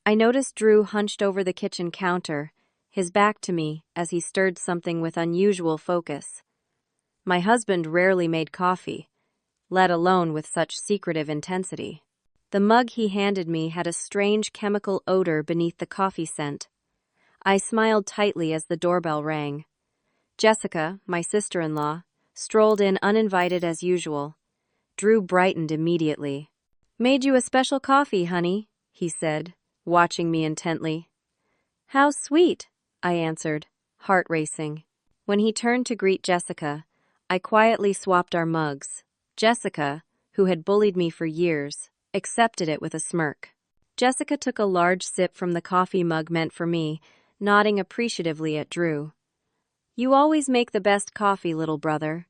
I noticed Drew hunched over the kitchen counter, his back to me as he stirred something with unusual focus. My husband rarely made coffee, let alone with such secretive intensity. The mug he handed me had a strange chemical odor beneath the coffee scent. I smiled tightly as the doorbell rang. Jessica, my sister-in-law, strolled in uninvited as usual. Drew brightened immediately. "Made you a special coffee, honey," he said, watching me intently. "How sweet," I answered, heart racing. When he turned to greet Jessica, I quietly swapped our mugs. Jessica, who had bullied me for years, accepted it with a smirk. Jessica took a large sip from the coffee mug meant for me, nodding appreciatively at Drew. "You always make the best coffee, little brother."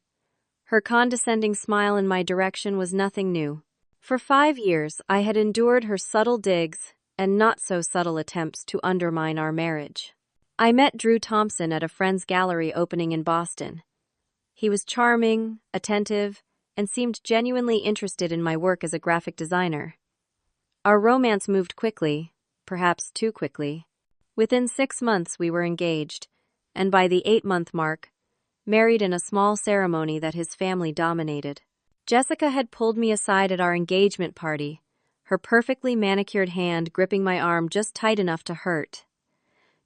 Her condescending smile in my direction was nothing new. For 5 years, I had endured her subtle digs and not-so-subtle attempts to undermine our marriage. I met Drew Thompson at a friend's gallery opening in Boston. He was charming, attentive, and seemed genuinely interested in my work as a graphic designer. Our romance moved quickly, perhaps too quickly. Within 6 months we were engaged, and by the 8-month mark, married in a small ceremony that his family dominated. Jessica had pulled me aside at our engagement party, her perfectly manicured hand gripping my arm just tight enough to hurt.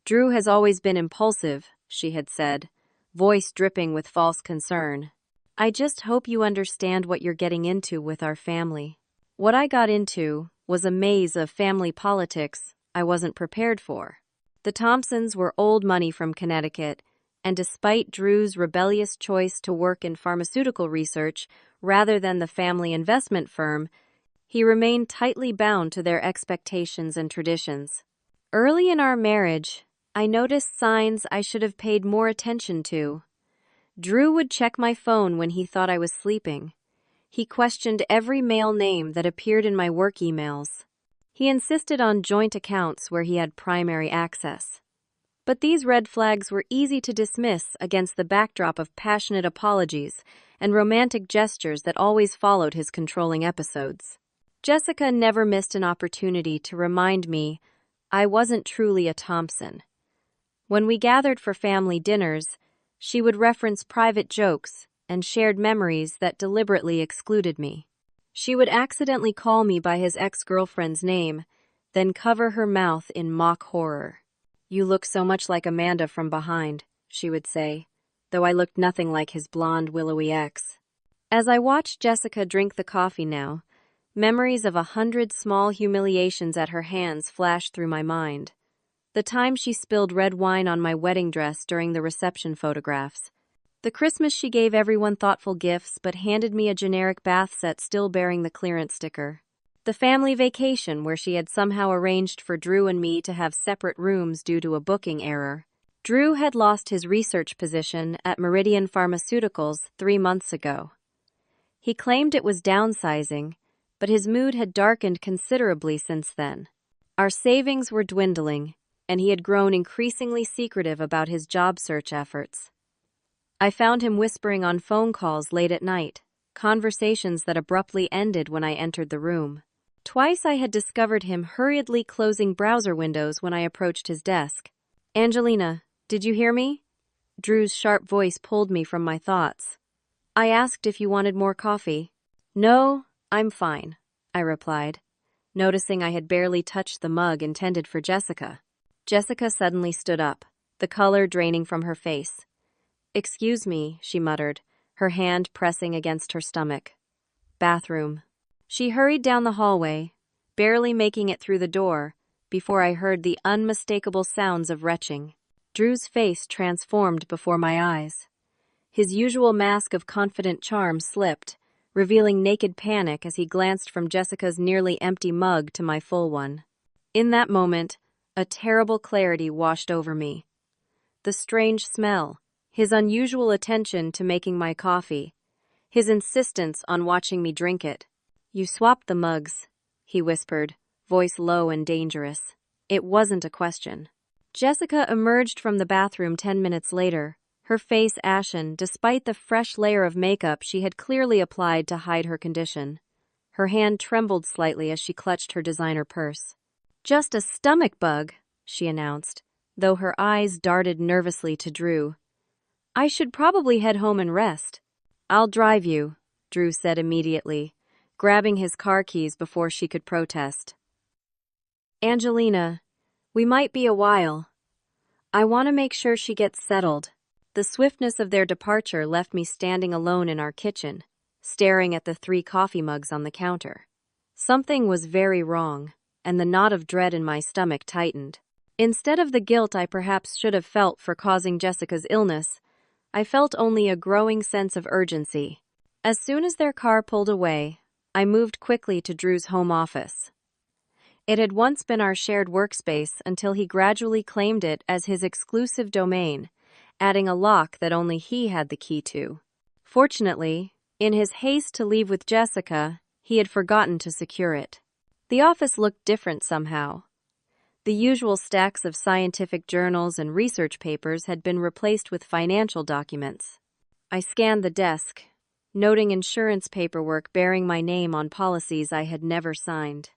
"Drew has always been impulsive," she had said, voice dripping with false concern. "I just hope you understand what you're getting into with our family." What I got into was a maze of family politics I wasn't prepared for. The Thompsons were old money from Connecticut, and despite Drew's rebellious choice to work in pharmaceutical research rather than the family investment firm, he remained tightly bound to their expectations and traditions. Early in our marriage, I noticed signs I should have paid more attention to. Drew would check my phone when he thought I was sleeping. He questioned every male name that appeared in my work emails. He insisted on joint accounts where he had primary access. But these red flags were easy to dismiss against the backdrop of passionate apologies and romantic gestures that always followed his controlling episodes. Jessica never missed an opportunity to remind me I wasn't truly a Thompson. When we gathered for family dinners, she would reference private jokes and shared memories that deliberately excluded me. She would accidentally call me by his ex-girlfriend's name, then cover her mouth in mock horror. "You look so much like Amanda from behind," she would say, though I looked nothing like his blonde, willowy ex. As I watched Jessica drink the coffee now, memories of 100 small humiliations at her hands flashed through my mind. The time she spilled red wine on my wedding dress during the reception photographs. The Christmas she gave everyone thoughtful gifts but handed me a generic bath set still bearing the clearance sticker. The family vacation where she had somehow arranged for Drew and me to have separate rooms due to a booking error. Drew had lost his research position at Meridian Pharmaceuticals 3 months ago. He claimed it was downsizing, but his mood had darkened considerably since then. Our savings were dwindling, and he had grown increasingly secretive about his job search efforts. I found him whispering on phone calls late at night, conversations that abruptly ended when I entered the room. Twice I had discovered him hurriedly closing browser windows when I approached his desk. "Angelina, did you hear me?" Drew's sharp voice pulled me from my thoughts. "I asked if you wanted more coffee." "No, I'm fine," I replied, noticing I had barely touched the mug intended for Jessica. Jessica suddenly stood up, the color draining from her face. "Excuse me," she muttered, her hand pressing against her stomach. "Bathroom." She hurried down the hallway, barely making it through the door, before I heard the unmistakable sounds of retching. Drew's face transformed before my eyes. His usual mask of confident charm slipped, revealing naked panic as he glanced from Jessica's nearly empty mug to my full one. In that moment, a terrible clarity washed over me. The strange smell, his unusual attention to making my coffee, his insistence on watching me drink it. "You swapped the mugs," he whispered, voice low and dangerous. It wasn't a question. Jessica emerged from the bathroom 10 minutes later, her face ashen despite the fresh layer of makeup she had clearly applied to hide her condition. Her hand trembled slightly as she clutched her designer purse. "Just a stomach bug," she announced, though her eyes darted nervously to Drew. "I should probably head home and rest." "I'll drive you," Drew said immediately, grabbing his car keys before she could protest. "Angelina, we might be a while. I want to make sure she gets settled." The swiftness of their departure left me standing alone in our kitchen, staring at the 3 coffee mugs on the counter. Something was very wrong, and the knot of dread in my stomach tightened. Instead of the guilt I perhaps should have felt for causing Jessica's illness, I felt only a growing sense of urgency. As soon as their car pulled away, I moved quickly to Drew's home office. It had once been our shared workspace until he gradually claimed it as his exclusive domain, adding a lock that only he had the key to. Fortunately, in his haste to leave with Jessica, he had forgotten to secure it. The office looked different somehow. The usual stacks of scientific journals and research papers had been replaced with financial documents. I scanned the desk, noting insurance paperwork bearing my name on policies I had never signed.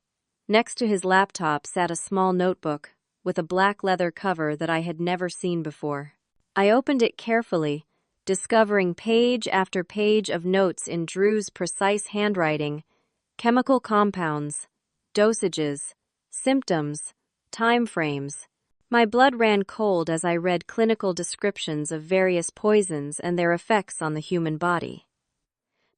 Next to his laptop sat a small notebook with a black leather cover that I had never seen before. I opened it carefully, discovering page after page of notes in Drew's precise handwriting: chemical compounds, dosages, symptoms, time frames. My blood ran cold as I read clinical descriptions of various poisons and their effects on the human body.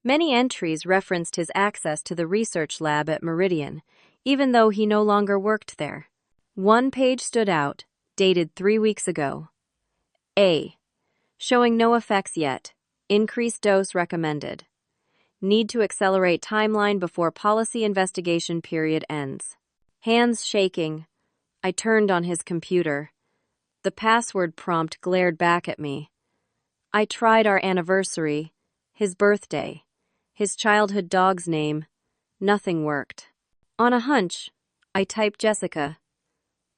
Many entries referenced his access to the research lab at Meridian, even though he no longer worked there. One page stood out, dated 3 weeks ago. A. Showing no effects yet. Increased dose recommended. Need to accelerate timeline before policy investigation period ends. Hands shaking, I turned on his computer. The password prompt glared back at me. I tried our anniversary, his birthday, his childhood dog's name. Nothing worked. On a hunch, I typed Jessica.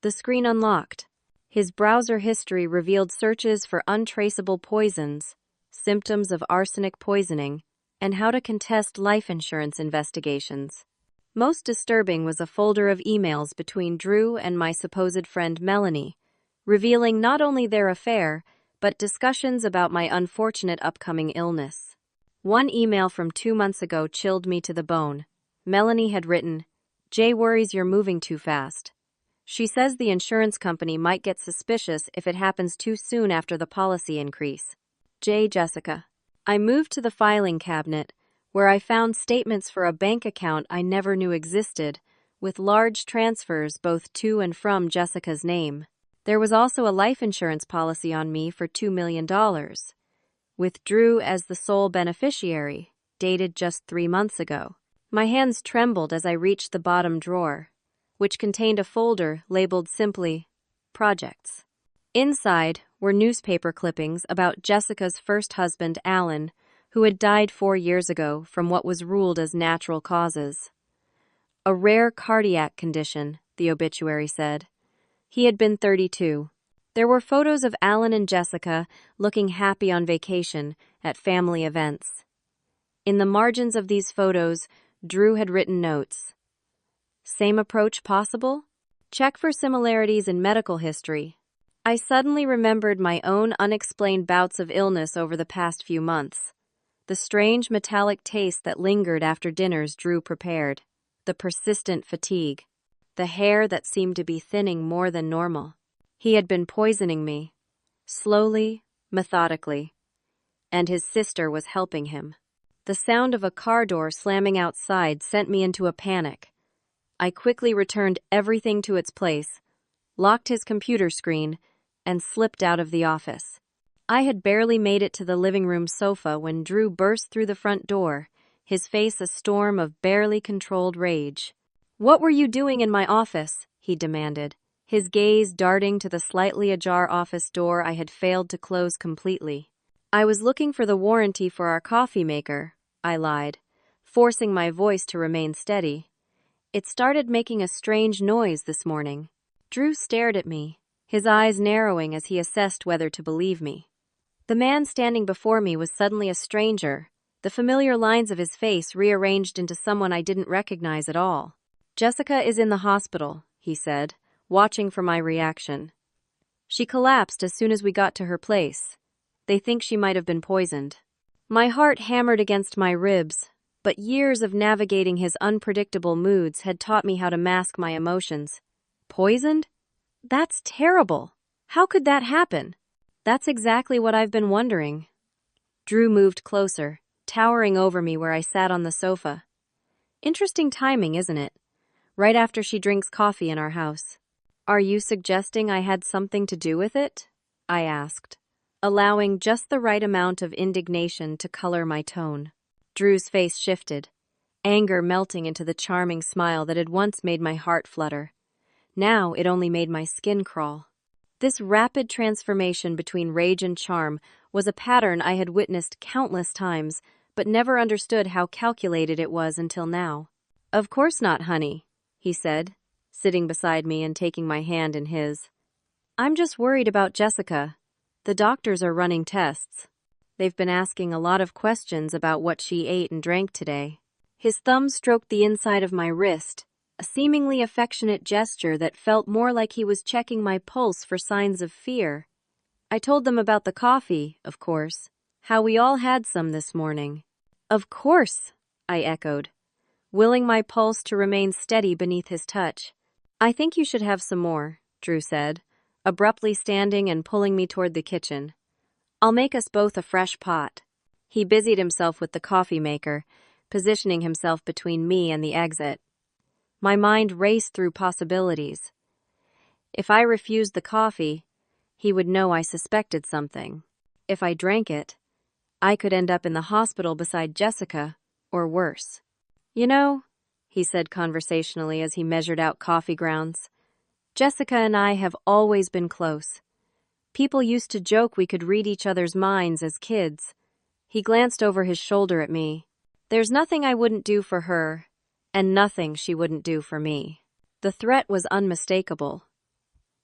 The screen unlocked. His browser history revealed searches for untraceable poisons, symptoms of arsenic poisoning, and how to contest life insurance investigations. Most disturbing was a folder of emails between Drew and my supposed friend Melanie, revealing not only their affair, but discussions about my unfortunate upcoming illness. One email from 2 months ago chilled me to the bone. Melanie had written, "Jay worries you're moving too fast. She says the insurance company might get suspicious if it happens too soon after the policy increase. Jessica." I moved to the filing cabinet, where I found statements for a bank account I never knew existed, with large transfers both to and from Jessica's name. There was also a life insurance policy on me for $2 million, with Drew as the sole beneficiary, dated just 3 months ago. My hands trembled as I reached the bottom drawer, which contained a folder labeled simply Projects. Inside were newspaper clippings about Jessica's first husband, Alan, who had died 4 years ago from what was ruled as natural causes. A rare cardiac condition, the obituary said. He had been 32. There were photos of Alan and Jessica looking happy on vacation at family events. In the margins of these photos, Drew had written notes. Same approach possible? Check for similarities in medical history. I suddenly remembered my own unexplained bouts of illness over the past few months. The strange metallic taste that lingered after dinners Drew prepared. The persistent fatigue. The hair that seemed to be thinning more than normal. He had been poisoning me. Slowly, methodically. And his sister was helping him. The sound of a car door slamming outside sent me into a panic. I quickly returned everything to its place, locked his computer screen, and slipped out of the office. I had barely made it to the living room sofa when Drew burst through the front door, his face a storm of barely controlled rage. "What were you doing in my office?" he demanded, his gaze darting to the slightly ajar office door I had failed to close completely. "I was looking for the warranty for our coffee maker," I lied, forcing my voice to remain steady. "It started making a strange noise this morning." Drew stared at me, his eyes narrowing as he assessed whether to believe me. The man standing before me was suddenly a stranger, the familiar lines of his face rearranged into someone I didn't recognize at all. "Jessica is in the hospital," he said, watching for my reaction. She collapsed as soon as we got to her place. They think she might have been poisoned. My heart hammered against my ribs, but years of navigating his unpredictable moods had taught me how to mask my emotions. Poisoned? That's terrible. How could that happen? That's exactly what I've been wondering. Drew moved closer, towering over me where I sat on the sofa. Interesting timing, isn't it? Right after she drinks coffee in our house. Are you suggesting I had something to do with it? I asked, allowing just the right amount of indignation to color my tone. Drew's face shifted, anger melting into the charming smile that had once made my heart flutter. Now it only made my skin crawl. This rapid transformation between rage and charm was a pattern I had witnessed countless times, but never understood how calculated it was until now. Of course not, honey, he said, sitting beside me and taking my hand in his. I'm just worried about Jessica. The doctors are running tests. They've been asking a lot of questions about what she ate and drank today. His thumb stroked the inside of my wrist, a seemingly affectionate gesture that felt more like he was checking my pulse for signs of fear. I told them about the coffee, of course, how we all had some this morning. Of course, I echoed, willing my pulse to remain steady beneath his touch. I think you should have some more, Drew said, abruptly standing and pulling me toward the kitchen. I'll make us both a fresh pot. He busied himself with the coffee maker, positioning himself between me and the exit. My mind raced through possibilities. If I refused the coffee, he would know I suspected something. If I drank it, I could end up in the hospital beside Jessica, or worse. You know, he said conversationally as he measured out coffee grounds, Jessica and I have always been close. People used to joke we could read each other's minds as kids. He glanced over his shoulder at me. There's nothing I wouldn't do for her, and nothing she wouldn't do for me. The threat was unmistakable.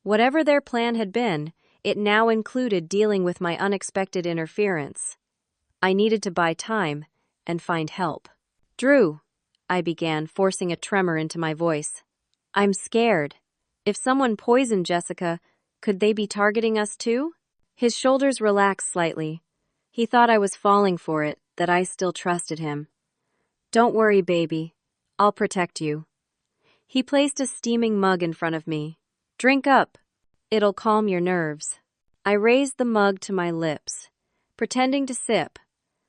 Whatever their plan had been, it now included dealing with my unexpected interference. I needed to buy time and find help. Drew, I began, forcing a tremor into my voice. I'm scared. If someone poisoned Jessica, could they be targeting us too? His shoulders relaxed slightly. He thought I was falling for it, that I still trusted him. Don't worry, baby. I'll protect you. He placed a steaming mug in front of me. Drink up. It'll calm your nerves. I raised the mug to my lips, pretending to sip,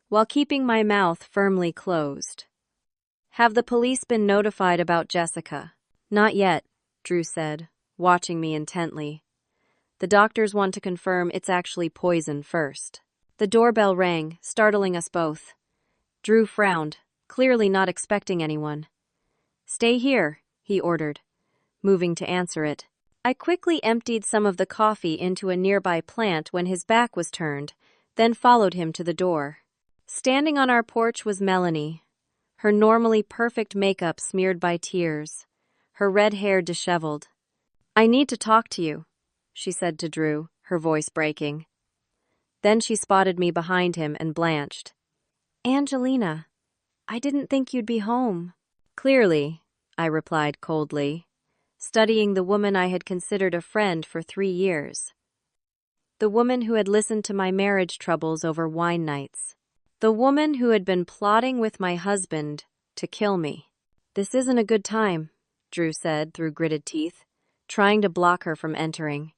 while keeping my mouth firmly closed. Have the police been notified about Jessica? Not yet, Drew said, watching me intently. The doctors want to confirm it's actually poison first. The doorbell rang, startling us both. Drew frowned, clearly not expecting anyone. Stay here, he ordered, moving to answer it. I quickly emptied some of the coffee into a nearby plant when his back was turned, then followed him to the door. Standing on our porch was Melanie, her normally perfect makeup smeared by tears, her red hair disheveled. I need to talk to you, she said to Drew, her voice breaking. Then she spotted me behind him and blanched. Angelina, I didn't think you'd be home. Clearly, I replied coldly, studying the woman I had considered a friend for 3 years. The woman who had listened to my marriage troubles over wine nights. The woman who had been plotting with my husband to kill me. This isn't a good time, Drew said through gritted teeth, trying to block her from entering.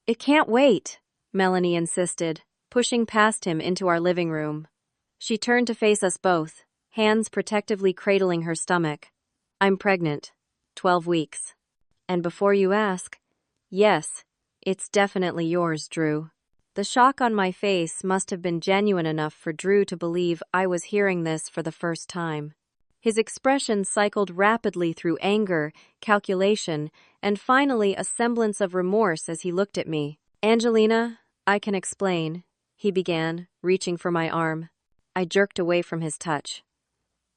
It can't wait, Melanie insisted, pushing past him into our living room. She turned to face us both, hands protectively cradling her stomach. I'm pregnant, 12 weeks. And before you ask, yes, it's definitely yours, Drew. The shock on my face must have been genuine enough for Drew to believe I was hearing this for the first time. His expression cycled rapidly through anger, calculation, and finally a semblance of remorse as he looked at me. Angelina, I can explain, he began, reaching for my arm. I jerked away from his touch.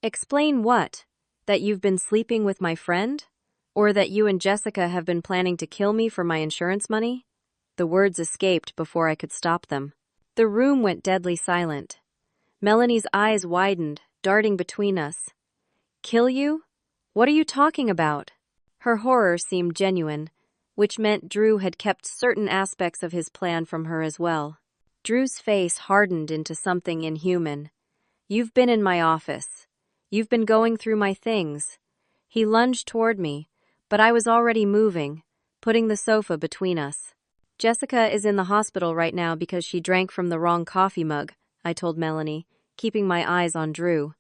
Explain what? That you've been sleeping with my friend? Or that you and Jessica have been planning to kill me for my insurance money? The words escaped before I could stop them. The room went deadly silent. Melanie's eyes widened, darting between us. Kill you? What are you talking about? Her horror seemed genuine, which meant Drew had kept certain aspects of his plan from her as well. Drew's face hardened into something inhuman. "You've been in my office. You've been going through my things." He lunged toward me, but I was already moving, putting the sofa between us. "Jessica is in the hospital right now because she drank from the wrong coffee mug," I told Melanie, keeping my eyes on Drew.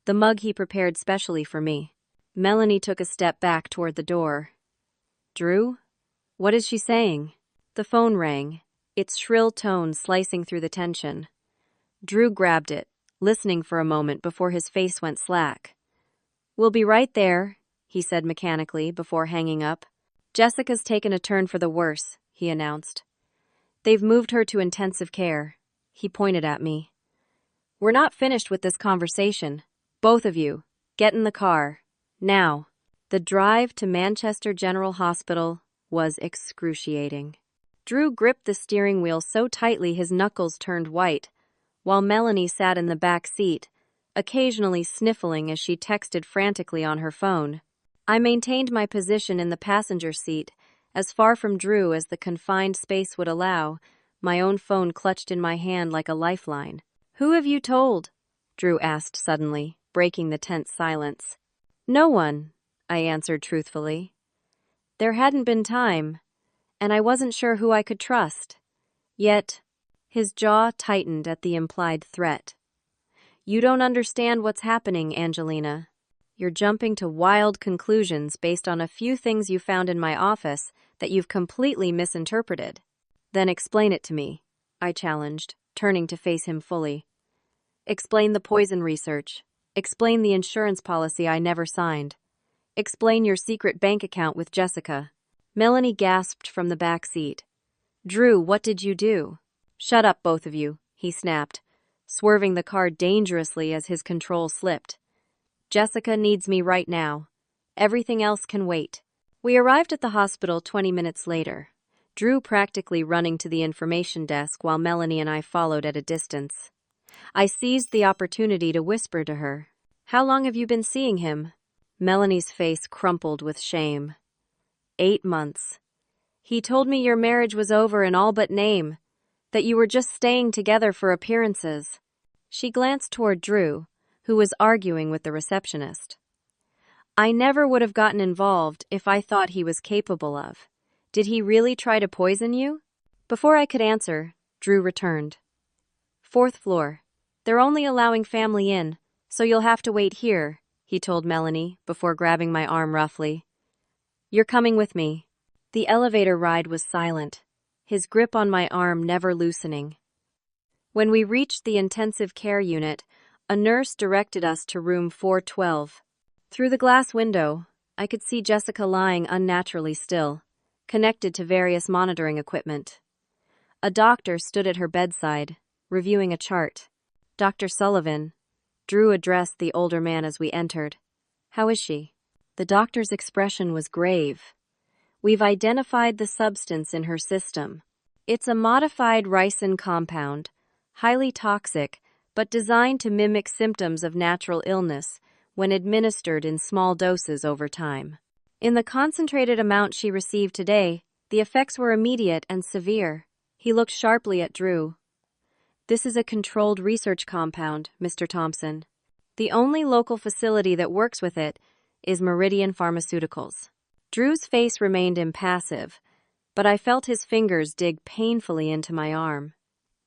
"The mug he prepared specially for me." Melanie took a step back toward the door. "Drew? What is she saying?" The phone rang, its shrill tones slicing through the tension. Drew grabbed it, listening for a moment before his face went slack. "We'll be right there," he said mechanically before hanging up. "Jessica's taken a turn for the worse," he announced. "They've moved her to intensive care." He pointed at me. "We're not finished with this conversation. Both of you, get in the car. Now." The drive to Manchester General Hospital was excruciating. Drew gripped the steering wheel so tightly his knuckles turned white, while Melanie sat in the back seat, occasionally sniffling as she texted frantically on her phone. I maintained my position in the passenger seat, as far from Drew as the confined space would allow, my own phone clutched in my hand like a lifeline. "Who have you told?" Drew asked suddenly, breaking the tense silence. "No one," I answered truthfully. There hadn't been time, and I wasn't sure who I could trust. Yet, his jaw tightened at the implied threat. "You don't understand what's happening, Angelina. You're jumping to wild conclusions based on a few things you found in my office that you've completely misinterpreted." "Then explain it to me," I challenged, turning to face him fully. "Explain the poison research. Explain the insurance policy I never signed. Explain your secret bank account with Jessica." Melanie gasped from the back seat. "Drew, what did you do?" "Shut up, both of you," he snapped, swerving the car dangerously as his control slipped. "Jessica needs me right now. Everything else can wait." We arrived at the hospital 20 minutes later, Drew practically running to the information desk while Melanie and I followed at a distance. I seized the opportunity to whisper to her, "How long have you been seeing him?" Melanie's face crumpled with shame. 8 months. "He told me your marriage was over in all but name, that you were just staying together for appearances." She glanced toward Drew, who was arguing with the receptionist. "I never would have gotten involved if I thought he was capable of. Did he really try to poison you?" Before I could answer, Drew returned. "4th floor. They're only allowing family in, so you'll have to wait here," he told Melanie before grabbing my arm roughly. "You're coming with me." The elevator ride was silent, his grip on my arm never loosening. When we reached the intensive care unit, a nurse directed us to room 412. Through the glass window, I could see Jessica lying unnaturally still, connected to various monitoring equipment. A doctor stood at her bedside, reviewing a chart. "Dr. Sullivan," Drew addressed the older man as we entered. "How is she?" The doctor's expression was grave. "We've identified the substance in her system. It's a modified ricin compound, highly toxic, but designed to mimic symptoms of natural illness when administered in small doses over time. In the concentrated amount she received today, the effects were immediate and severe." He looked sharply at Drew. "This is a controlled research compound, Mr. Thompson. The only local facility that works with it is Meridian Pharmaceuticals." Drew's face remained impassive, but I felt his fingers dig painfully into my arm.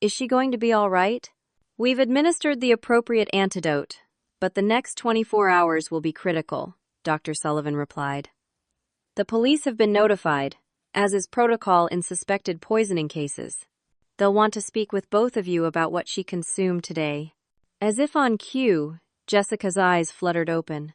"Is she going to be all right?" "We've administered the appropriate antidote, but the next 24 hours will be critical," Dr. Sullivan replied. "The police have been notified, as is protocol in suspected poisoning cases. They'll want to speak with both of you about what she consumed today." As if on cue, Jessica's eyes fluttered open.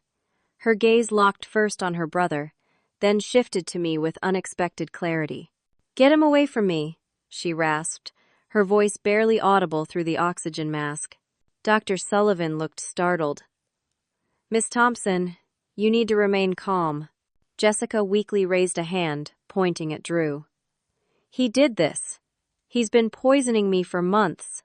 Her gaze locked first on her brother, then shifted to me with unexpected clarity. "Get him away from me," she rasped, her voice barely audible through the oxygen mask. Dr. Sullivan looked startled. "Miss Thompson, you need to remain calm." Jessica weakly raised a hand, pointing at Drew. "He did this. He's been poisoning me for months.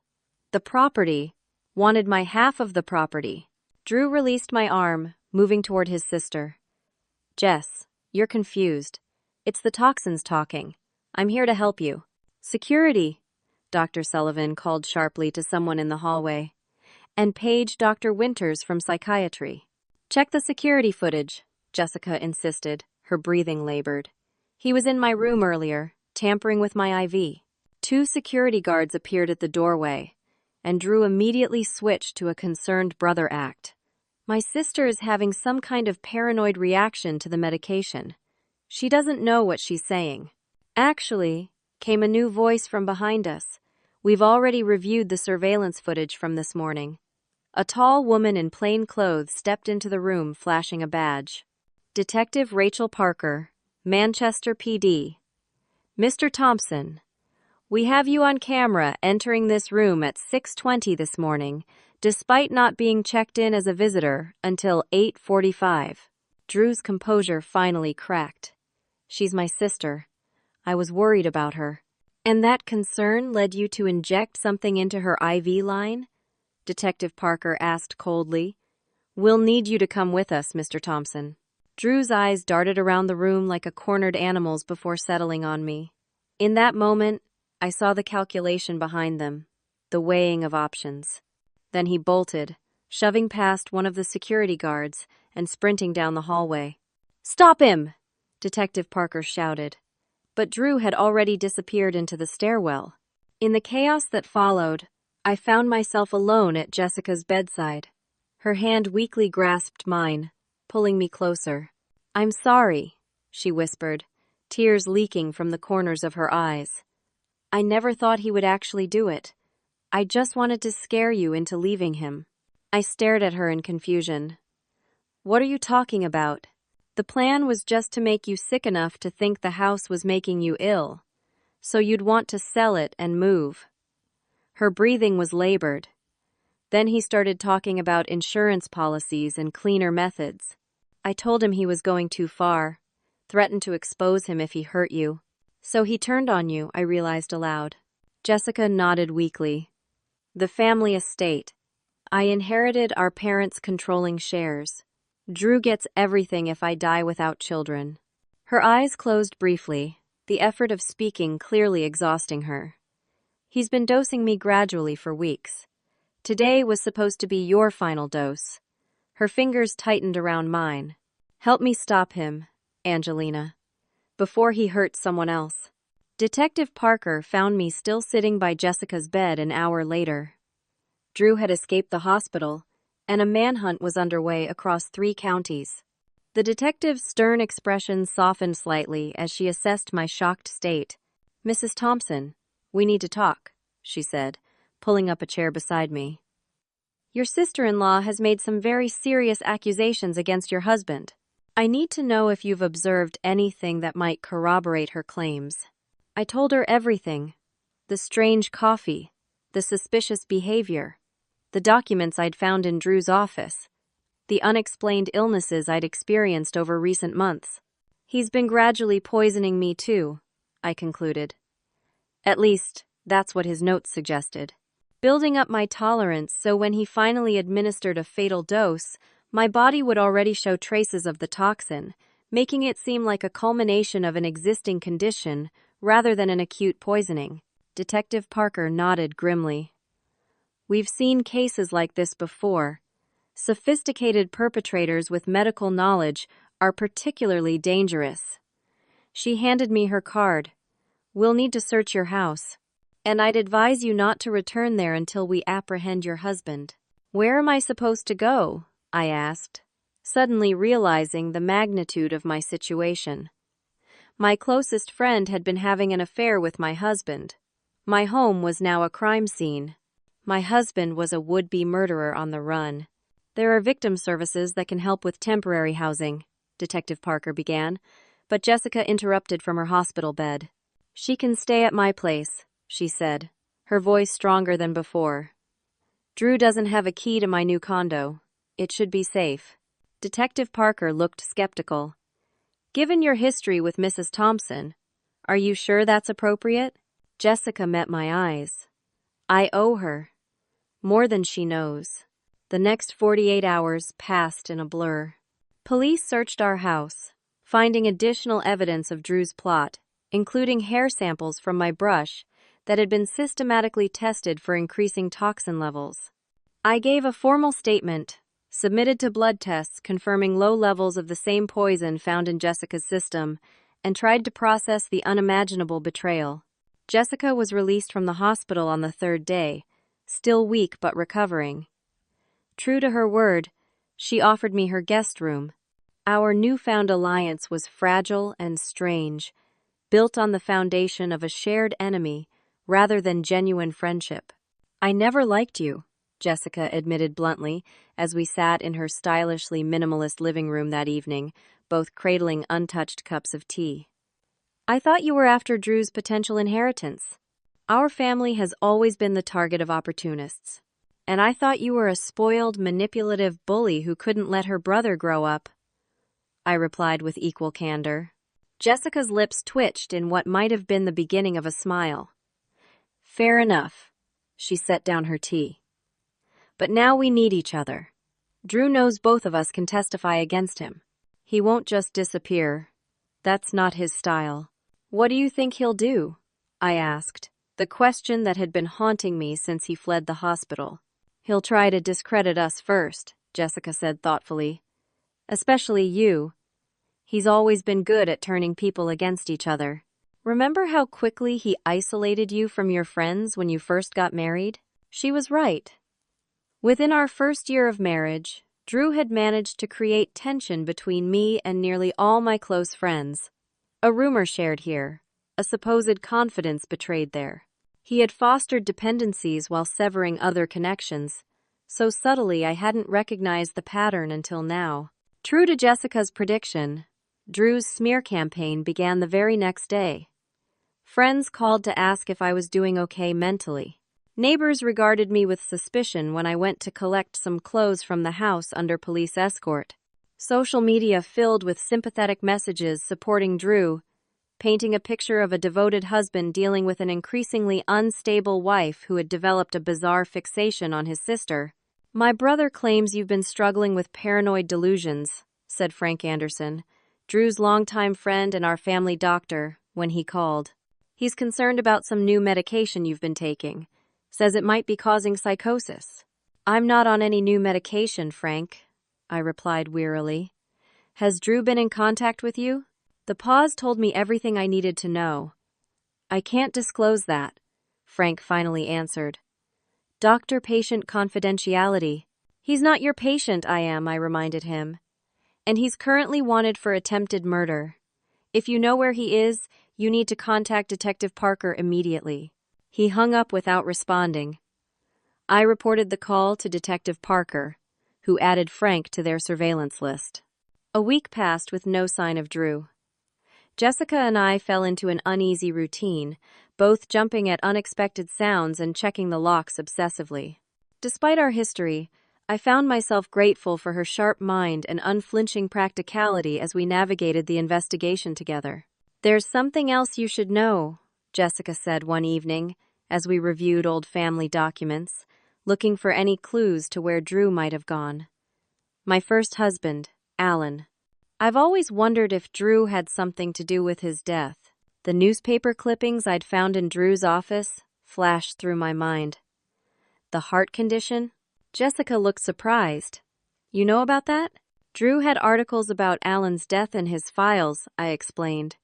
The property, wanted my half of the property." Drew released my arm, moving toward his sister. "Jess, You're confused. It's the toxins talking. I'm here to help you. Security, Dr. Sullivan called sharply to someone in the hallway. And page Dr. Winters from psychiatry. Check the security footage, Jessica insisted, her breathing labored. He was in my room earlier, tampering with my IV. 2 security guards appeared at the doorway, and Drew immediately switched to a concerned brother act. My sister is having some kind of paranoid reaction to the medication. She doesn't know what she's saying. Actually, came a new voice from behind us. We've already reviewed the surveillance footage from this morning. A tall woman in plain clothes stepped into the room flashing a badge. Detective Rachel Parker, Manchester PD. Mr. Thompson, we have you on camera entering this room at 6:20 this morning, despite not being checked in as a visitor until 8:45. Drew's composure finally cracked. She's my sister. I was worried about her. And that concern led you to inject something into her IV line? Detective Parker asked coldly. We'll need you to come with us, Mr. Thompson. Drew's eyes darted around the room like a cornered animal's before settling on me. In that moment, I saw the calculation behind them, the weighing of options. Then he bolted, shoving past one of the security guards and sprinting down the hallway. Stop him! Detective Parker shouted. But Drew had already disappeared into the stairwell. In the chaos that followed, I found myself alone at Jessica's bedside. Her hand weakly grasped mine, pulling me closer. I'm sorry, she whispered, tears leaking from the corners of her eyes. I never thought he would actually do it. I just wanted to scare you into leaving him. I stared at her in confusion. What are you talking about? The plan was just to make you sick enough to think the house was making you ill, so you'd want to sell it and move. Her breathing was labored. Then he started talking about insurance policies and cleaner methods. I told him he was going too far, threatened to expose him if he hurt you. So he turned on you, I realized aloud. Jessica nodded weakly. The family estate. I inherited our parents' controlling shares. Drew gets everything if I die without children. Her eyes closed briefly, the effort of speaking clearly exhausting her. He's been dosing me gradually for weeks. Today was supposed to be your final dose. Her fingers tightened around mine. Help me stop him, Angelina, before he hurts someone else. Detective Parker found me still sitting by Jessica's bed an hour later. Drew had escaped the hospital, and a manhunt was underway across 3 counties. The detective's stern expression softened slightly as she assessed my shocked state. Mrs. Thompson, we need to talk, she said, pulling up a chair beside me. Your sister-in-law has made some very serious accusations against your husband. I need to know if you've observed anything that might corroborate her claims. I told her everything. The strange coffee, the suspicious behavior, the documents I'd found in Drew's office, the unexplained illnesses I'd experienced over recent months. He's been gradually poisoning me too, I concluded. At least, that's what his notes suggested. Building up my tolerance so when he finally administered a fatal dose, my body would already show traces of the toxin, making it seem like a culmination of an existing condition rather than an acute poisoning. Detective Parker nodded grimly. We've seen cases like this before. Sophisticated perpetrators with medical knowledge are particularly dangerous. She handed me her card. We'll need to search your house. And I'd advise you not to return there until we apprehend your husband. Where am I supposed to go? I asked, suddenly realizing the magnitude of my situation. My closest friend had been having an affair with my husband. My home was now a crime scene. My husband was a would-be murderer on the run. There are victim services that can help with temporary housing, Detective Parker began, but Jessica interrupted from her hospital bed. She can stay at my place, she said, her voice stronger than before. Drew doesn't have a key to my new condo. It should be safe. Detective Parker looked skeptical. Given your history with Mrs. Thompson, are you sure that's appropriate? Jessica met my eyes. I owe her. More than she knows. The next 48 hours passed in a blur. Police searched our house, finding additional evidence of Drew's plot, including hair samples from my brush that had been systematically tested for increasing toxin levels. I gave a formal statement, submitted to blood tests confirming low levels of the same poison found in Jessica's system, and tried to process the unimaginable betrayal. Jessica was released from the hospital on the third day, still weak but recovering. True to her word, she offered me her guest room. Our newfound alliance was fragile and strange, built on the foundation of a shared enemy rather than genuine friendship. "I never liked you," Jessica admitted bluntly as we sat in her stylishly minimalist living room that evening, both cradling untouched cups of tea. "I thought you were after Drew's potential inheritance. Our family has always been the target of opportunists. And I thought you were a spoiled, manipulative bully who couldn't let her brother grow up," I replied with equal candor. Jessica's lips twitched in what might have been the beginning of a smile. "Fair enough." She set down her tea. "But now we need each other. Drew knows both of us can testify against him. He won't just disappear. That's not his style." "What do you think he'll do?" I asked, the question that had been haunting me since he fled the hospital. "He'll try to discredit us first," Jessica said thoughtfully. "Especially you. He's always been good at turning people against each other. Remember how quickly he isolated you from your friends when you first got married?" She was right. Within our first year of marriage, Drew had managed to create tension between me and nearly all my close friends. A rumor shared here, a supposed confidence betrayed there. He had fostered dependencies while severing other connections, so subtly I hadn't recognized the pattern until now. True to Jessica's prediction, Drew's smear campaign began the very next day. Friends called to ask if I was doing okay mentally. Neighbors regarded me with suspicion when I went to collect some clothes from the house under police escort. Social media filled with sympathetic messages supporting Drew, painting a picture of a devoted husband dealing with an increasingly unstable wife who had developed a bizarre fixation on his sister. "My brother claims you've been struggling with paranoid delusions," said Frank Anderson, Drew's longtime friend and our family doctor, when he called. "He's concerned about some new medication you've been taking. Says it might be causing psychosis." "I'm not on any new medication, Frank," I replied wearily. "Has Drew been in contact with you?" The pause told me everything I needed to know. "I can't disclose that," Frank finally answered. "Doctor-patient confidentiality." "He's not your patient, I reminded him. "And he's currently wanted for attempted murder. If you know where he is, you need to contact Detective Parker immediately." He hung up without responding. I reported the call to Detective Parker, who added Frank to their surveillance list. A week passed with no sign of Drew. Jessica and I fell into an uneasy routine, both jumping at unexpected sounds and checking the locks obsessively. Despite our history, I found myself grateful for her sharp mind and unflinching practicality as we navigated the investigation together. "There's something else you should know," Jessica said one evening, as we reviewed old family documents, looking for any clues to where Drew might have gone. "My first husband, Alan. I've always wondered if Drew had something to do with his death." The newspaper clippings I'd found in Drew's office flashed through my mind. "The heart condition?" Jessica looked surprised. "You know about that?" "Drew had articles about Alan's death in his files," I explained.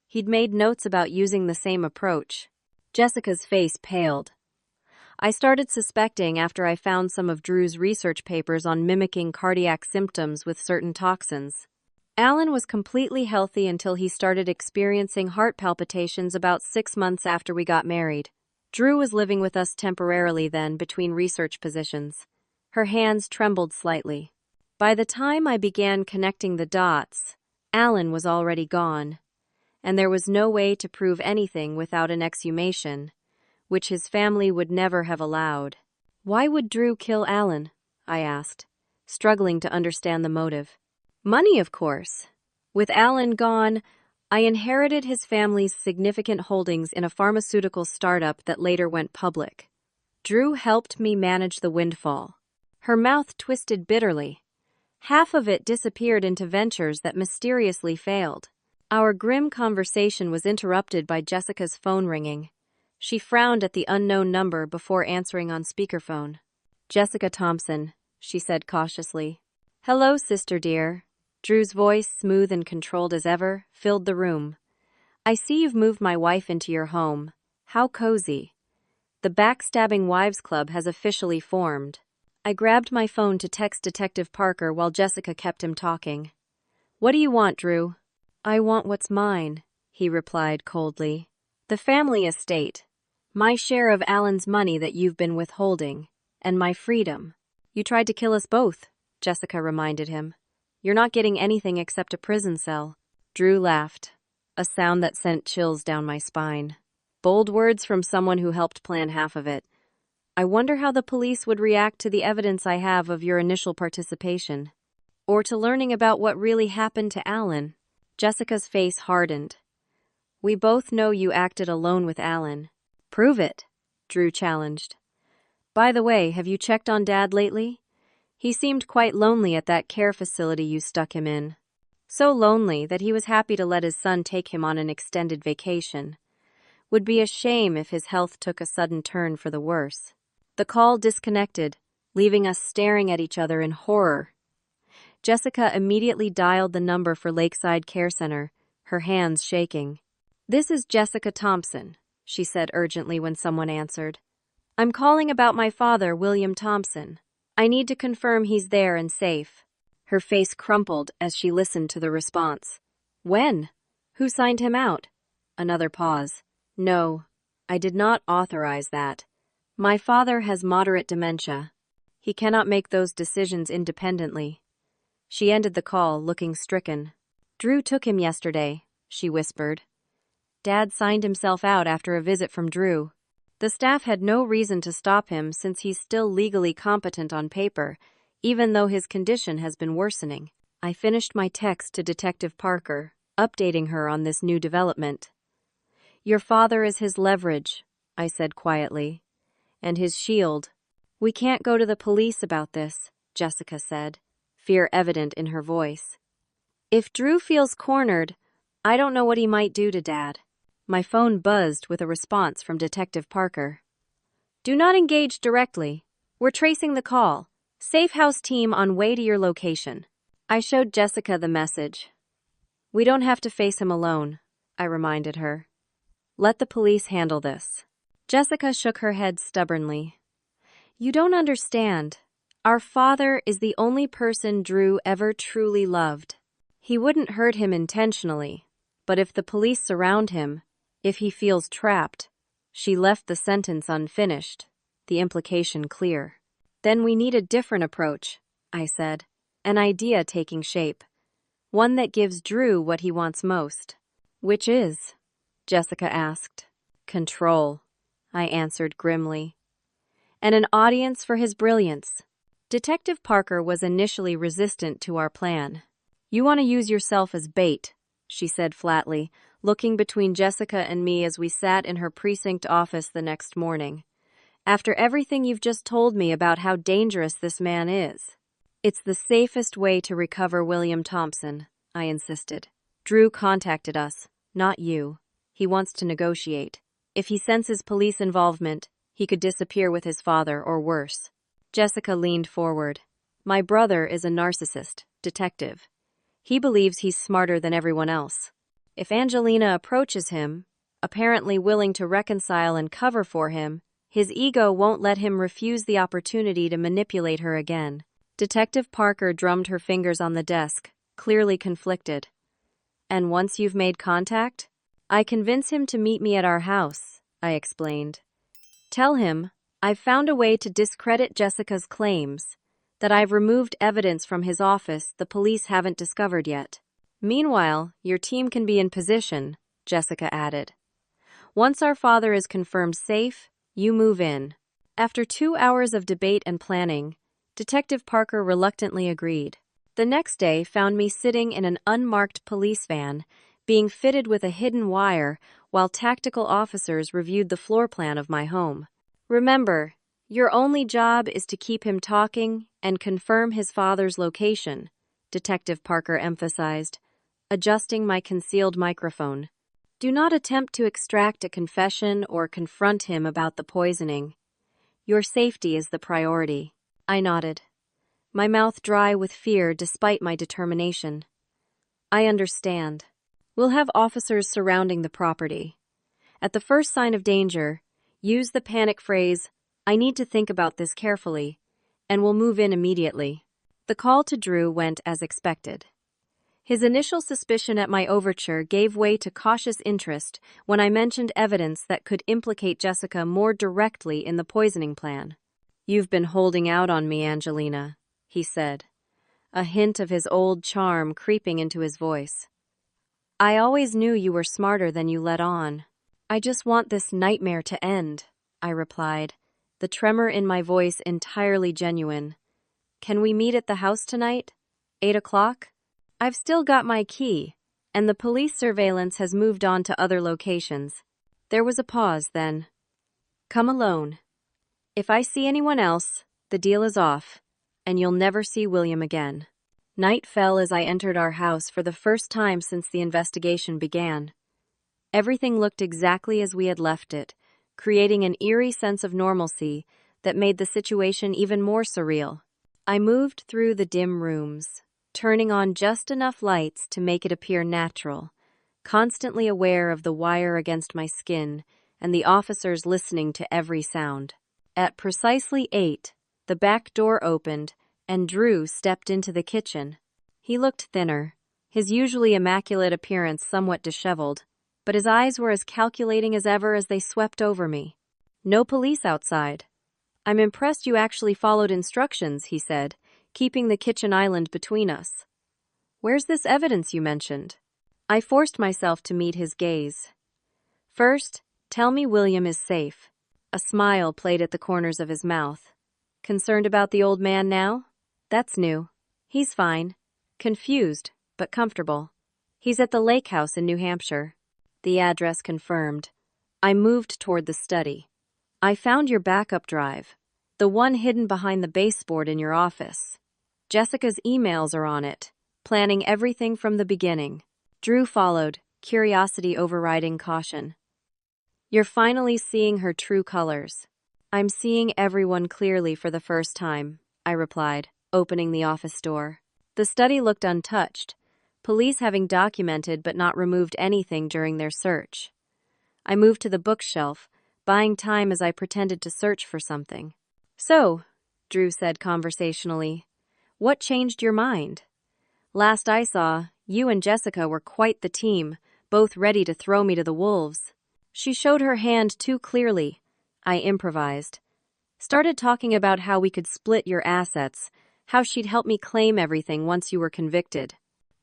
"He'd made notes about using the same approach." Jessica's face paled. "I started suspecting after I found some of Drew's research papers on mimicking cardiac symptoms with certain toxins. Alan was completely healthy until he started experiencing heart palpitations about 6 months after we got married. Drew was living with us temporarily then between research positions." Her hands trembled slightly. "By the time I began connecting the dots, Alan was already gone, and there was no way to prove anything without an exhumation, which his family would never have allowed." "Why would Drew kill Alan?" I asked, struggling to understand the motive. "Money, of course. With Alan gone, I inherited his family's significant holdings in a pharmaceutical startup that later went public. Drew helped me manage the windfall." Her mouth twisted bitterly. Half of it disappeared into ventures that mysteriously failed. Our grim conversation was interrupted by Jessica's phone ringing. She frowned at the unknown number before answering on speakerphone. "Jessica Thompson," she said cautiously. "Hello, sister dear." Drew's voice, smooth and controlled as ever, filled the room. "I see you've moved my wife into your home. How cozy. The Backstabbing Wives Club has officially formed." I grabbed my phone to text Detective Parker while Jessica kept him talking. "What do you want, Drew?" "I want what's mine," he replied coldly. "The family estate. My share of Alan's money that you've been withholding. And my freedom." "You tried to kill us both," Jessica reminded him. "You're not getting anything except a prison cell." Drew laughed, a sound that sent chills down my spine. Bold words from someone who helped plan half of it. "I wonder how the police would react to the evidence I have of your initial participation. Or to learning about what really happened to Alan." Jessica's face hardened. "We both know you acted alone with Alan." "Prove it," Drew challenged. "By the way, have you checked on Dad lately? He seemed quite lonely at that care facility you stuck him in. So lonely that he was happy to let his son take him on an extended vacation. Would be a shame if his health took a sudden turn for the worse." The call disconnected, leaving us staring at each other in horror. Jessica immediately dialed the number for Lakeside Care Center, her hands shaking. "This is Jessica Thompson," she said urgently when someone answered. "I'm calling about my father, William Thompson. I need to confirm he's there and safe." Her face crumpled as she listened to the response. "When? Who signed him out?" Another pause. "No, I did not authorize that. My father has moderate dementia. He cannot make those decisions independently." She ended the call, looking stricken. "Drew took him yesterday," she whispered. "Dad signed himself out after a visit from Drew. The staff had no reason to stop him since he's still legally competent on paper, even though his condition has been worsening." I finished my text to Detective Parker, updating her on this new development. "Your father is his leverage," I said quietly. "And his shield." "We can't go to the police about this," Jessica said, fear evident in her voice. "If Drew feels cornered, I don't know what he might do to Dad." My phone buzzed with a response from Detective Parker. "Do not engage directly. We're tracing the call. Safe house team on way to your location." I showed Jessica the message. "We don't have to face him alone," I reminded her. "Let the police handle this." Jessica shook her head stubbornly. "You don't understand. Our father is the only person Drew ever truly loved. He wouldn't hurt him intentionally, but if the police surround him, if he feels trapped," she left the sentence unfinished, the implication clear. "Then we need a different approach," I said, an idea taking shape. "One that gives Drew what he wants most." "Which is?" Jessica asked. "Control," I answered grimly. "And an audience for his brilliance." Detective Parker was initially resistant to our plan. "You want to use yourself as bait," she said flatly, looking between Jessica and me as we sat in her precinct office the next morning. "After everything you've just told me about how dangerous this man is." "It's the safest way to recover William Thompson," I insisted. "Drew contacted us, not you. He wants to negotiate. If he senses police involvement, he could disappear with his father or worse." Jessica leaned forward. "My brother is a narcissist, detective. He believes he's smarter than everyone else. If Angelina approaches him, apparently willing to reconcile and cover for him, his ego won't let him refuse the opportunity to manipulate her again." Detective Parker drummed her fingers on the desk, clearly conflicted. "And once you've made contact?" "I convince him to meet me at our house," I explained. "Tell him I've found a way to discredit Jessica's claims, that I've removed evidence from his office the police haven't discovered yet. Meanwhile, your team can be in position," Jessica added. "Once our father is confirmed safe, you move in." After 2 hours of debate and planning, Detective Parker reluctantly agreed. The next day found me sitting in an unmarked police van, being fitted with a hidden wire while tactical officers reviewed the floor plan of my home. "Remember, Your only job is to keep him talking and confirm his father's location, Detective Parker emphasized, adjusting my concealed microphone. Do not attempt to extract a confession or confront him about the poisoning. Your safety is the priority. I nodded, my mouth dry with fear despite my determination. I understand. We'll have officers surrounding the property. At the first sign of danger, use the panic phrase, "I need to think about this carefully," and we'll move in immediately. The call to Drew went as expected. His initial suspicion at my overture gave way to cautious interest when I mentioned evidence that could implicate Jessica more directly in the poisoning plan. "You've been holding out on me, Angelina," he said, a hint of his old charm creeping into his voice. "I always knew you were smarter than you let on. I just want this nightmare to end," I replied, the tremor in my voice entirely genuine. "Can we meet at the house tonight? 8 o'clock? I've still got my key, and the police surveillance has moved on to other locations." There was a pause then. "Come alone. If I see anyone else, the deal is off, and you'll never see William again." Night fell as I entered our house for the first time since the investigation began. Everything looked exactly as we had left it, creating an eerie sense of normalcy that made the situation even more surreal. I moved through the dim rooms, turning on just enough lights to make it appear natural, constantly aware of the wire against my skin and the officers listening to every sound. At precisely 8, the back door opened and Drew stepped into the kitchen. He looked thinner, his usually immaculate appearance somewhat disheveled, but his eyes were as calculating as ever as they swept over me. "No police outside. I'm impressed you actually followed instructions," he said, keeping the kitchen island between us. "Where's this evidence you mentioned?" I forced myself to meet his gaze. "First, tell me William is safe." A smile played at the corners of his mouth. "Concerned about the old man now? That's new. He's fine. Confused, but comfortable. He's at the lake house in New Hampshire." The address confirmed. I moved toward the study. "I found your backup drive, the one hidden behind the baseboard in your office. Jessica's emails are on it, planning everything from the beginning." Drew followed, curiosity overriding caution. "You're finally seeing her true colors." "I'm seeing everyone clearly for the first time," I replied, opening the office door. The study looked untouched, police having documented but not removed anything during their search. I moved to the bookshelf, buying time as I pretended to search for something. "So," Drew said conversationally, "what changed your mind? Last I saw, you and Jessica were quite the team, both ready to throw me to the wolves." "She showed her hand too clearly," I improvised. "Started talking about how we could split your assets, how she'd help me claim everything once you were convicted.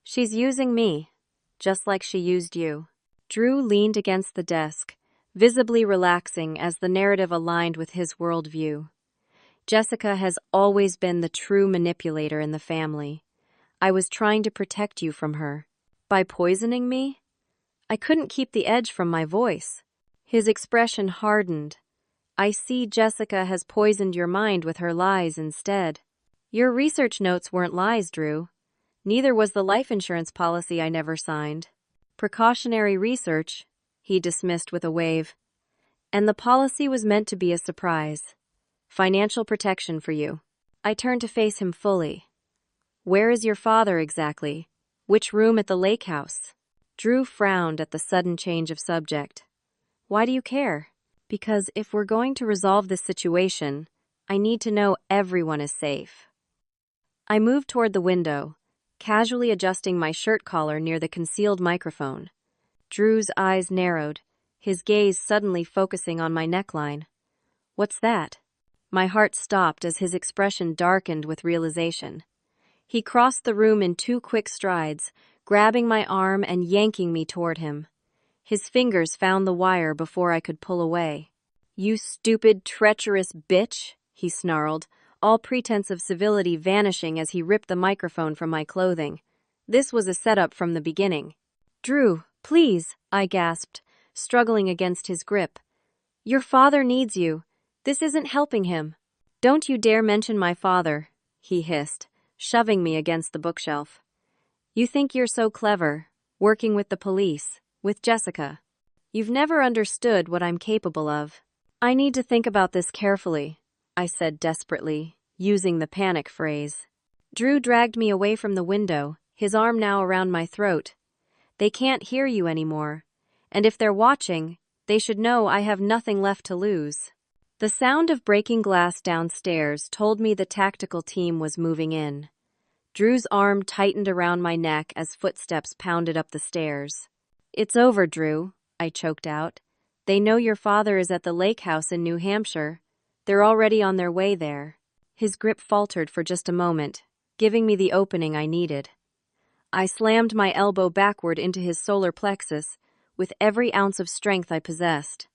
She's using me, just like she used you." Drew leaned against the desk, visibly relaxing as the narrative aligned with his worldview. "Jessica has always been the true manipulator in the family. I was trying to protect you from her. By poisoning me?" I couldn't keep the edge from my voice. His expression hardened. "I see Jessica has poisoned your mind with her lies instead." "Your research notes weren't lies, Drew. Neither was the life insurance policy I never signed." "Precautionary research," he dismissed with a wave. "And the policy was meant to be a surprise. Financial protection for you." I turned to face him fully. "Where is your father exactly? Which room at the lake house?" Drew frowned at the sudden change of subject. "Why do you care?" "Because if we're going to resolve this situation, I need to know everyone is safe." I moved toward the window, casually adjusting my shirt collar near the concealed microphone. Drew's eyes narrowed, his gaze suddenly focusing on my neckline. "What's that?" My heart stopped as his expression darkened with realization. He crossed the room in 2 quick strides, grabbing my arm and yanking me toward him. His fingers found the wire before I could pull away. "You stupid, treacherous bitch," he snarled, all pretense of civility vanishing as he ripped the microphone from my clothing. This was a setup from the beginning. "Drew, please," I gasped, struggling against his grip. "Your father needs you. This isn't helping him. Don't you dare mention my father, he hissed, shoving me against the bookshelf. You think you're so clever, working with the police, with Jessica. You've never understood what I'm capable of. I need to think about this carefully, I said desperately, using the panic phrase. Drew dragged me away from the window, his arm now around my throat. They can't hear you anymore, and if they're watching, they should know I have nothing left to lose. The sound of breaking glass downstairs told me the tactical team was moving in. Drew's arm tightened around my neck as footsteps pounded up the stairs. It's over, Drew, I choked out. They know your father is at the lake house in New Hampshire. They're already on their way there. His grip faltered for just a moment, giving me the opening I needed. I slammed my elbow backward into his solar plexus with every ounce of strength I possessed.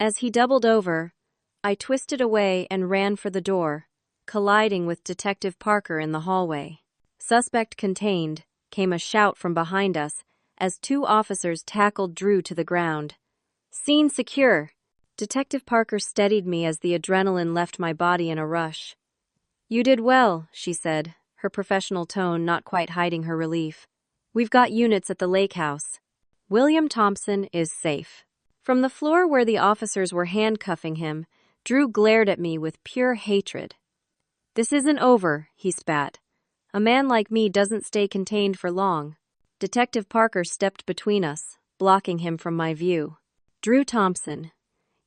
As he doubled over, I twisted away and ran for the door, colliding with Detective Parker in the hallway. Suspect contained, came a shout from behind us as two officers tackled Drew to the ground. Scene secure. Detective Parker steadied me as the adrenaline left my body in a rush. You did well, she said, her professional tone not quite hiding her relief. We've got units at the lake house. William Thompson is safe. From the floor where the officers were handcuffing him, Drew glared at me with pure hatred. This isn't over, he spat. A man like me doesn't stay contained for long. Detective Parker stepped between us, blocking him from my view. Drew Thompson,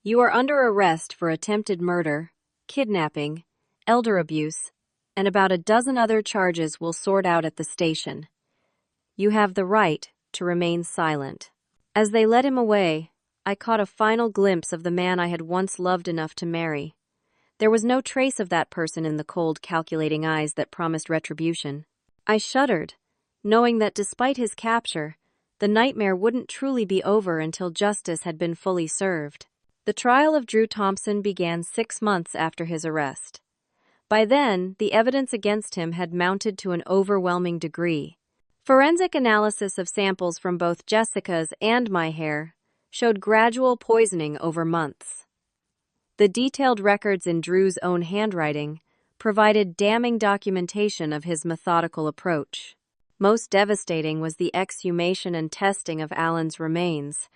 you are under arrest for attempted murder, kidnapping, elder abuse, and about a dozen other charges we'll sort out at the station. You have the right to remain silent. As they led him away, I caught a final glimpse of the man I had once loved enough to marry. There was no trace of that person in the cold, calculating eyes that promised retribution. I shuddered, knowing that despite his capture, the nightmare wouldn't truly be over until justice had been fully served. The trial of Drew Thompson began 6 months after his arrest. By then, the evidence against him had mounted to an overwhelming degree. Forensic analysis of samples from both Jessica's and my hair showed gradual poisoning over months. The detailed records in Drew's own handwriting provided damning documentation of his methodical approach. Most devastating was the exhumation and testing of Alan's remains,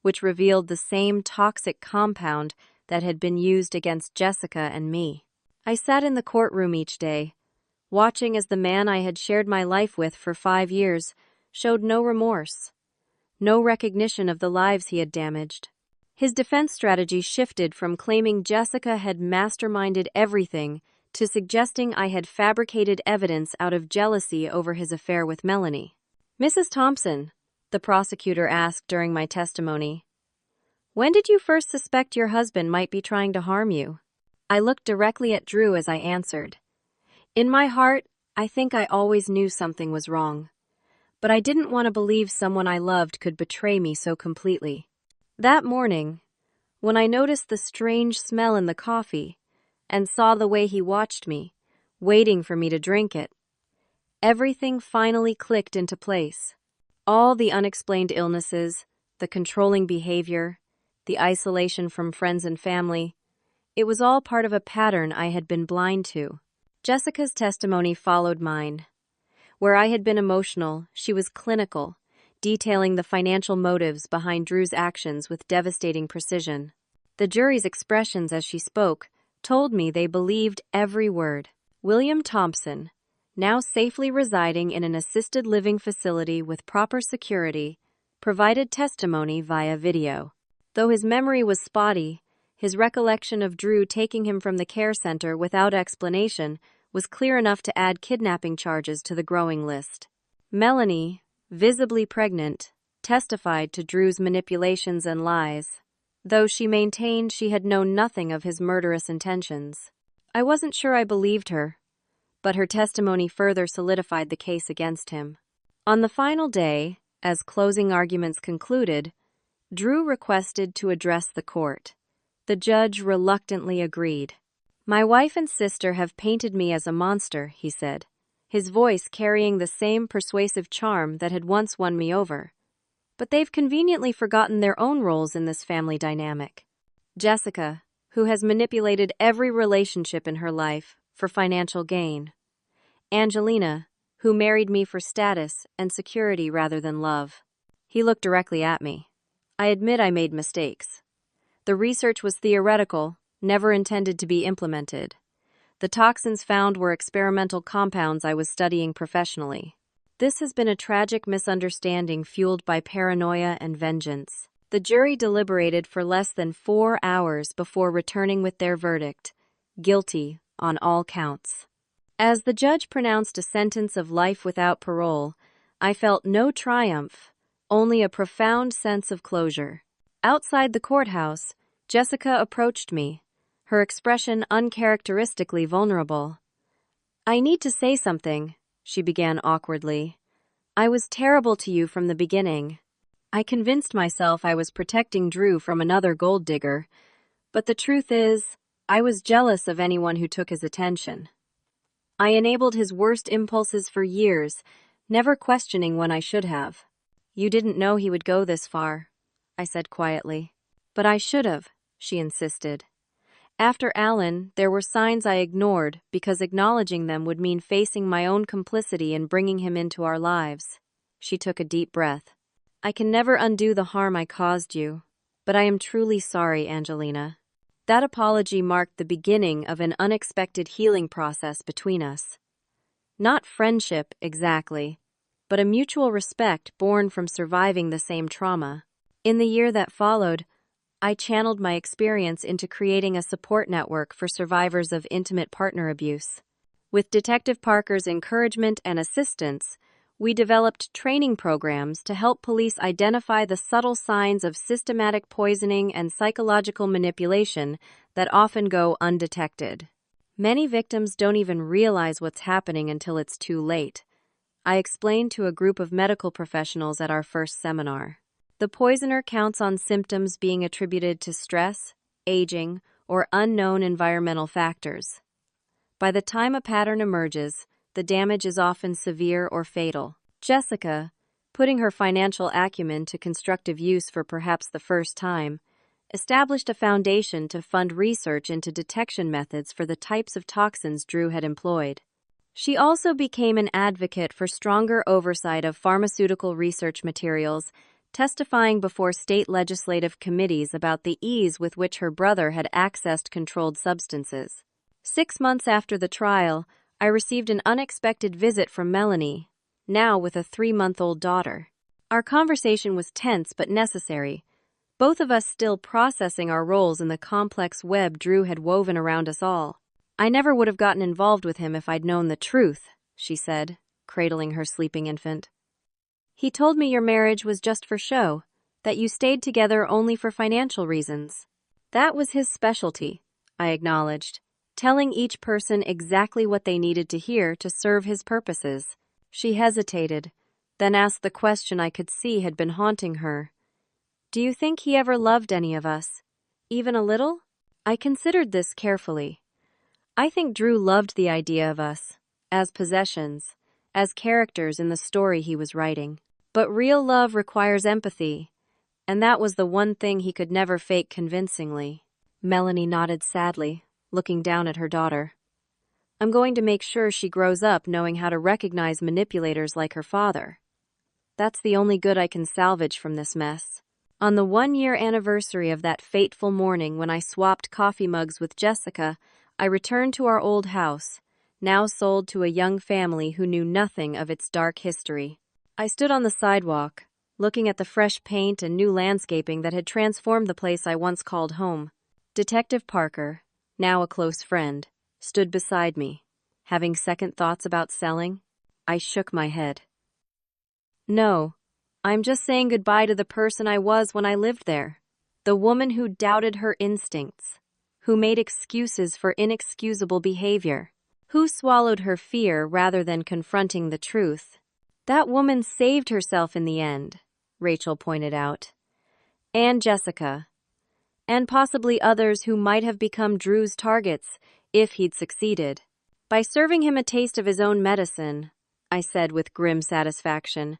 which revealed the same toxic compound that had been used against Jessica and me. I sat in the courtroom each day, watching as the man I had shared my life with for 5 years showed no remorse, no recognition of the lives he had damaged. His defense strategy shifted from claiming Jessica had masterminded everything to suggesting I had fabricated evidence out of jealousy over his affair with Melanie. Mrs. Thompson, the prosecutor asked during my testimony, when did you first suspect your husband might be trying to harm you? I looked directly at Drew as I answered. In my heart, I think I always knew something was wrong. But I didn't want to believe someone I loved could betray me so completely. That morning, when I noticed the strange smell in the coffee and saw the way he watched me, waiting for me to drink it, everything finally clicked into place. All the unexplained illnesses, the controlling behavior, the isolation from friends and family, it was all part of a pattern I had been blind to. Jessica's testimony followed mine. Where I had been emotional, she was clinical, detailing the financial motives behind Drew's actions with devastating precision. The jury's expressions as she spoke told me they believed every word. William Thompson, now safely residing in an assisted living facility with proper security, provided testimony via video. Though his memory was spotty, his recollection of Drew taking him from the care center without explanation was clear enough to add kidnapping charges to the growing list. Melanie, visibly pregnant, testified to Drew's manipulations and lies, though she maintained she had known nothing of his murderous intentions. I wasn't sure I believed her, but her testimony further solidified the case against him. On the final day, as closing arguments concluded, Drew requested to address the court. The judge reluctantly agreed. My wife and sister have painted me as a monster, he said, his voice carrying the same persuasive charm that had once won me over. But they've conveniently forgotten their own roles in this family dynamic. Jessica, who has manipulated every relationship in her life for financial gain. Angelina, who married me for status and security rather than love. He looked directly at me. I admit I made mistakes. The research was theoretical, never intended to be implemented. The toxins found were experimental compounds I was studying professionally. This has been a tragic misunderstanding fueled by paranoia and vengeance. The jury deliberated for less than 4 hours before returning with their verdict, guilty on all counts. As the judge pronounced a sentence of life without parole, I felt no triumph, only a profound sense of closure. Outside the courthouse, Jessica approached me, her expression uncharacteristically vulnerable. "I need to say something," she began awkwardly. "I was terrible to you from the beginning. I convinced myself I was protecting Drew from another gold digger, but the truth is, I was jealous of anyone who took his attention. I enabled his worst impulses for years, never questioning when I should have." "You didn't know he would go this far," I said quietly. "But I should have," she insisted. "After Alan, there were signs I ignored because acknowledging them would mean facing my own complicity in bringing him into our lives." She took a deep breath. "I can never undo the harm I caused you, but I am truly sorry, Angelina." That apology marked the beginning of an unexpected healing process between us. Not friendship, exactly, but a mutual respect born from surviving the same trauma. In the year that followed, I channeled my experience into creating a support network for survivors of intimate partner abuse. With Detective Parker's encouragement and assistance, we developed training programs to help police identify the subtle signs of systematic poisoning and psychological manipulation that often go undetected. Many victims don't even realize what's happening until it's too late, I explained to a group of medical professionals at our first seminar. The poisoner counts on symptoms being attributed to stress, aging, or unknown environmental factors. By the time a pattern emerges, the damage is often severe or fatal. Jessica, putting her financial acumen to constructive use for perhaps the first time, established a foundation to fund research into detection methods for the types of toxins Drew had employed. She also became an advocate for stronger oversight of pharmaceutical research materials, testifying before state legislative committees about the ease with which her brother had accessed controlled substances. 6 months after the trial, I received an unexpected visit from Melanie, now with a 3-month-old daughter. Our conversation was tense but necessary, both of us still processing our roles in the complex web Drew had woven around us all. "I never would have gotten involved with him if I'd known the truth," she said, cradling her sleeping infant. "He told me your marriage was just for show, that you stayed together only for financial reasons." "That was his specialty," I acknowledged, telling each person exactly what they needed to hear to serve his purposes. She hesitated, then asked the question I could see had been haunting her. "Do you think he ever loved any of us? Even a little?" I considered this carefully. I think Drew loved the idea of us, as possessions, as characters in the story he was writing. But real love requires empathy, and that was the one thing he could never fake convincingly. Melanie nodded sadly, looking down at her daughter. "I'm going to make sure she grows up knowing how to recognize manipulators like her father. That's the only good I can salvage from this mess." On the 1-year anniversary of that fateful morning when I swapped coffee mugs with Jessica, I returned to our old house, now sold to a young family who knew nothing of its dark history. I stood on the sidewalk, looking at the fresh paint and new landscaping that had transformed the place I once called home. Detective Parker, now a close friend, stood beside me. Having second thoughts about selling? I shook my head. "No, I'm just saying goodbye to the person I was when I lived there. The woman who doubted her instincts, who made excuses for inexcusable behavior, who swallowed her fear rather than confronting the truth. That woman saved herself in the end," Rachel pointed out. "And Jessica. And possibly others who might have become Drew's targets if he'd succeeded. By serving him a taste of his own medicine," I said with grim satisfaction,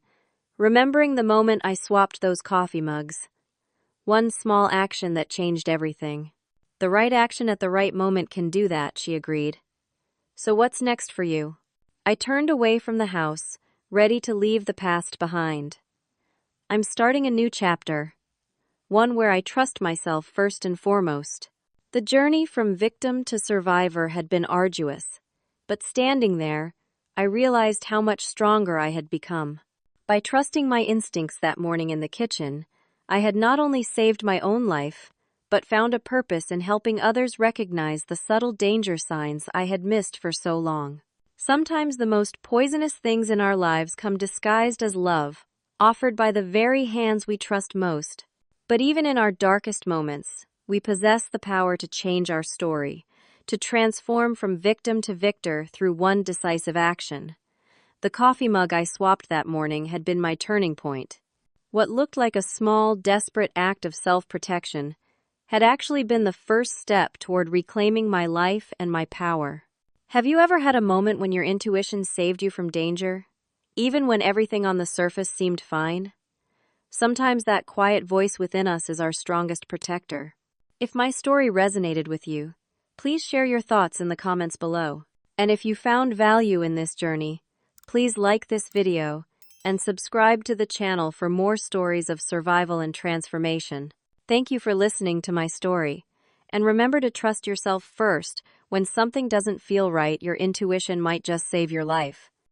remembering the moment I swapped those coffee mugs. One small action that changed everything. The right action at the right moment can do that, she agreed. So what's next for you? I turned away from the house, ready to leave the past behind. I'm starting a new chapter, one where I trust myself first and foremost. The journey from victim to survivor had been arduous, but standing there, I realized how much stronger I had become. By trusting my instincts that morning in the kitchen, I had not only saved my own life, but found a purpose in helping others recognize the subtle danger signs I had missed for so long. Sometimes the most poisonous things in our lives come disguised as love, offered by the very hands we trust most. But even in our darkest moments, we possess the power to change our story, to transform from victim to victor through one decisive action. The coffee mug I swapped that morning had been my turning point. What looked like a small, desperate act of self-protection had actually been the first step toward reclaiming my life and my power. Have you ever had a moment when your intuition saved you from danger, even when everything on the surface seemed fine? Sometimes that quiet voice within us is our strongest protector. If my story resonated with you, please share your thoughts in the comments below. And if you found value in this journey, please like this video and subscribe to the channel for more stories of survival and transformation. Thank you for listening to my story. And remember to trust yourself first. When something doesn't feel right, your intuition might just save your life.